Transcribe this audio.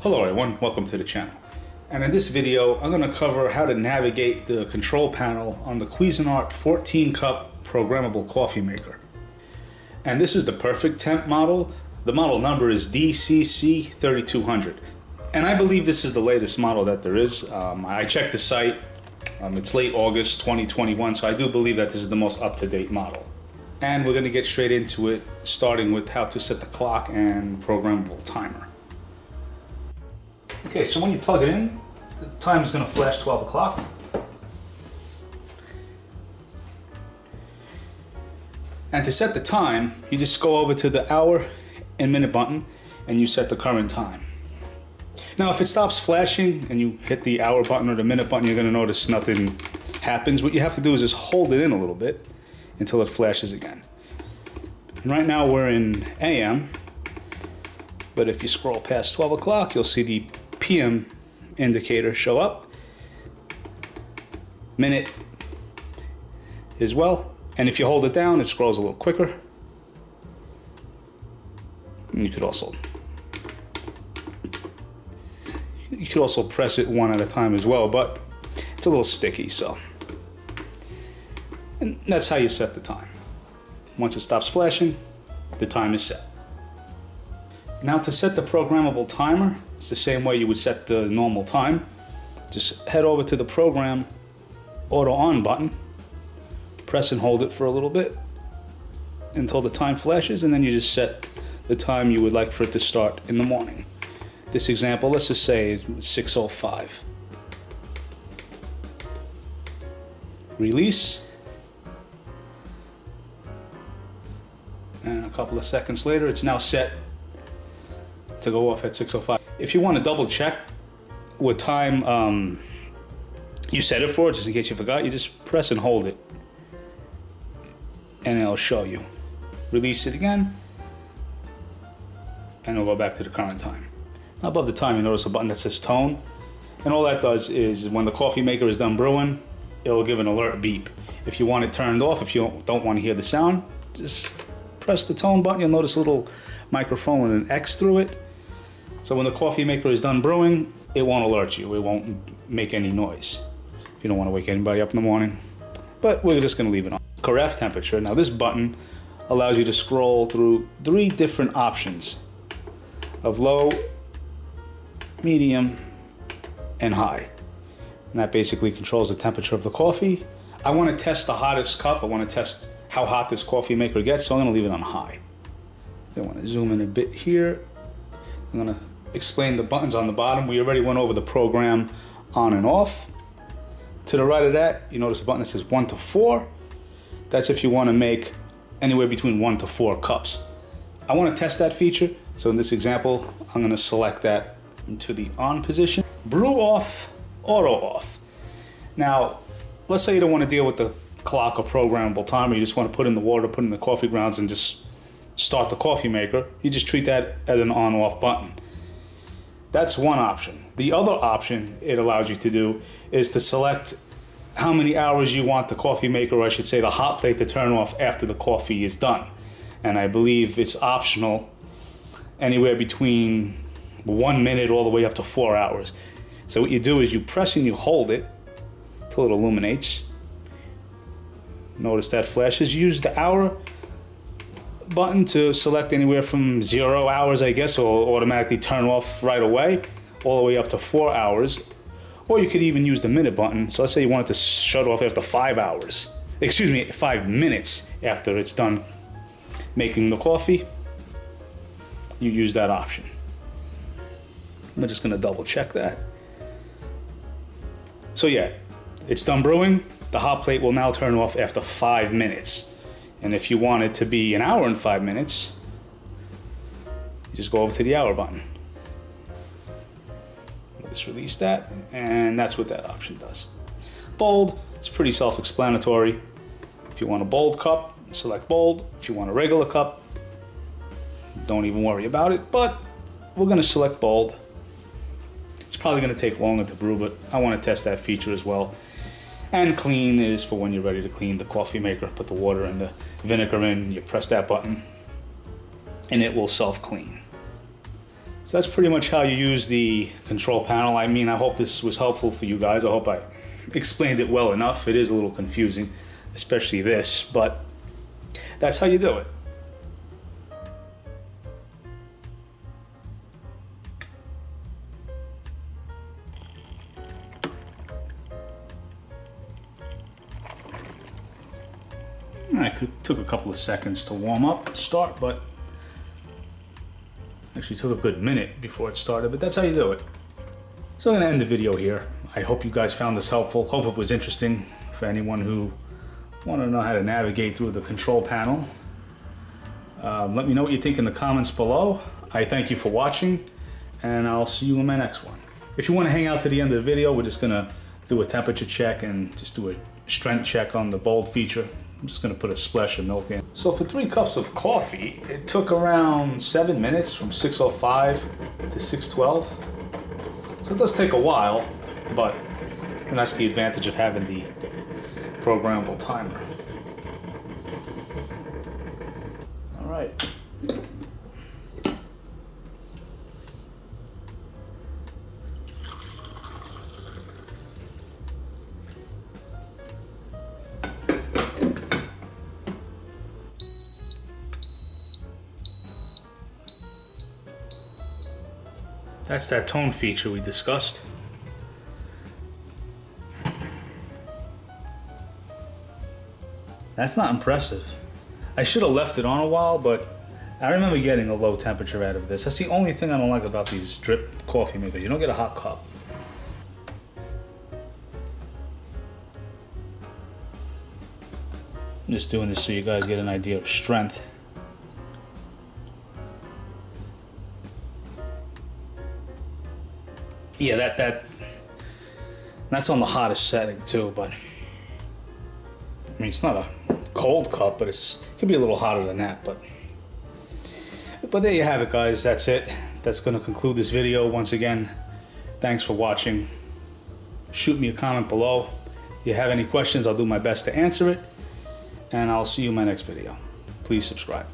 Hello everyone, welcome to the channel. And in this video, I'm going to cover how to navigate the control panel on the Cuisinart 14 cup programmable coffee maker. And this is the PerfecTemp model. The model number is DCC3200. And I believe this is the latest model that there is. I checked the site, it's late August 2021, so I do believe that this is the most up-to-date model. And we're going to get straight into it, starting with how to set the clock and programmable timer. Okay, so when you plug it in, the time is going to flash 12 o'clock. And to set the time, you just go over to the hour and minute button and you set the current time. Now, if it stops flashing and you hit the hour button or the minute button, you're going to notice nothing happens. What you have to do is just hold it in a little bit until it flashes again. And right now we're in AM, but if you scroll past 12 o'clock, you'll see the PM indicator show up, minute as well, and if you hold it down, it scrolls a little quicker. And you could also press it one at a time as well, but it's a little sticky, so. And that's how you set the time. Once it stops flashing, the time is set. Now to set the programmable timer, it's the same way you would set the normal time. Just head over to the program auto on button, press and hold it for a little bit until the time flashes, and then you just set the time you would like for it to start in the morning. This example, let's just say is 6:05. Release. And a couple of seconds later, it's now set to go off at 6:05. If you want to double check what time you set it for, just in case you forgot, you just press and hold it and it'll show you. Release it again and it'll go back to the current time. Now above the time, you notice a button that says tone, and all that does is when the coffee maker is done brewing, it'll give an alert beep. If you want it turned off, if you don't want to hear the sound, just press the tone button. You'll notice a little microphone with an X through it. So when the coffee maker is done brewing, it won't alert you. It won't make any noise. You don't want to wake anybody up in the morning. But we're just going to leave it on. Carafe temperature. Now this button allows you to scroll through 3 different options of low, medium, and high. And that basically controls the temperature of the coffee. I want to test the hottest cup. I want to test how hot this coffee maker gets, so I'm going to leave it on high. I want to zoom in a bit here. I'm going to explain the buttons on the bottom. We already went over the program on and off. To the right of that, you notice a button that says 1 to 4. That's if you want to make anywhere between 1 to 4 cups. I want to test that feature, so in this example, I'm going to select that into the on position. Brew off, auto off. Now, let's say you don't want to deal with the clock or programmable timer. You just want to put in the water, put in the coffee grounds, and just start the coffee maker. You just treat that as an on-off button. That's one option. The other option it allows you to do is to select how many hours you want the coffee maker, or I should say the hot plate, to turn off after the coffee is done. And I believe it's optional anywhere between 1 minute all the way up to 4 hours. So what you do is you press and you hold it till it illuminates. Notice that flashes. Use the hour button to select anywhere from 0 hours, I guess, or automatically turn off right away, all the way up to 4 hours. Or you could even use the minute button. So let's say you wanted to shut off after 5 hours. Excuse me, 5 minutes after it's done making the coffee. You use that option. I'm just gonna double check that. So yeah, it's done brewing. The hot plate will now turn off after 5 minutes. And if you want it to be an hour and 5 minutes, you just go over to the hour button. Just release that, and that's what that option does. Bold, it's pretty self-explanatory. If you want a bold cup, select bold. If you want a regular cup, don't even worry about it, but we're gonna select bold. It's probably gonna take longer to brew, but I wanna test that feature as well. And clean is for when you're ready to clean the coffee maker. Put the water and the vinegar in, you press that button, and it will self-clean. So that's pretty much how you use the control panel. I mean, I hope this was helpful for you guys. I hope I explained it well enough. It is a little confusing, especially this, but that's how you do it. Took a couple of seconds to warm up, start, but actually took a good minute before it started, but that's how you do it. So I'm gonna end the video here. I hope you guys found this helpful. Hope it was interesting for anyone who wanted to know how to navigate through the control panel. Let me know what you think in the comments below. I thank you for watching, and I'll see you in my next one. If you want to hang out to the end of the video, we're just gonna do a temperature check and just do a strength check on the bold feature. I'm just gonna put a splash of milk in. So for 3 cups of coffee, it took around 7 minutes from 6:05 to 6:12. So it does take a while, but that's the advantage of having the programmable timer. All right. That's that tone feature we discussed. That's not impressive. I should have left it on a while, but I remember getting a low temperature out of this. That's the only thing I don't like about these drip coffee makers. You don't get a hot cup. I'm just doing this so you guys get an idea of strength. Yeah, that's on the hottest setting too, but I mean, it's not a cold cup, but it could be a little hotter than that, but there you have it, guys. That's it. That's going to conclude this video. Once again, thanks for watching. Shoot me a comment below. If you have any questions, I'll do my best to answer it, and I'll see you in my next video. Please subscribe.